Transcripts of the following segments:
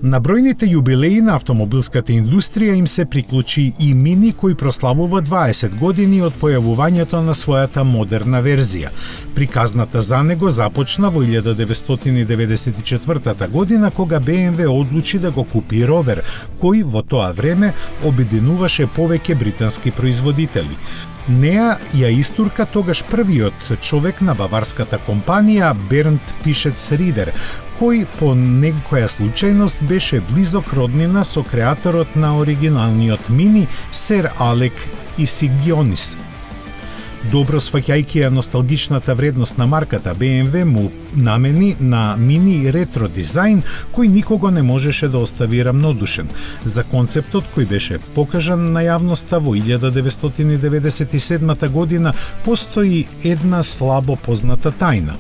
На бројните јубилеи на автомобилската индустрија им се приклучи и Мини, кој прославува 20 години од појавувањето на својата модерна верзија. Приказната за него започна во 1994 година, кога BMW одлучи да го купи Ровер, кој во тоа време обединуваше повеќе британски производители. Неа ја истурка тогаш првиот човек на баварската компанија Бернт Пишец Ридер, кој по некоја случајност беше близок роднина со креаторот на оригиналниот Мини, Сер Алек Исигјонис. Добро сваќајќи ја носталгичната вредност на марката, BMW му намени на Мини ретро дизајн кој никого не можеше да остави рамнодушен. За концептот кој беше покажан на јавноста во 1997 година постои една слабо позната тајна.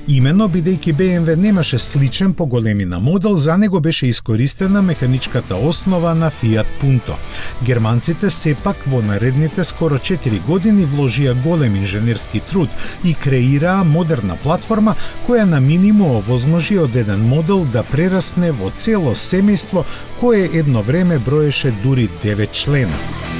Имено, бидејќи BMW немаше сличен по големина модел, за него беше искористена механичката основа на Fiat Punto. Германците сепак во наредните скоро 4 години вложија голем инженерски труд и креираа модерна платформа која на минимум овозможи од еден модел да прерасне во цело семејство кое едно време броеше дури 9 члена.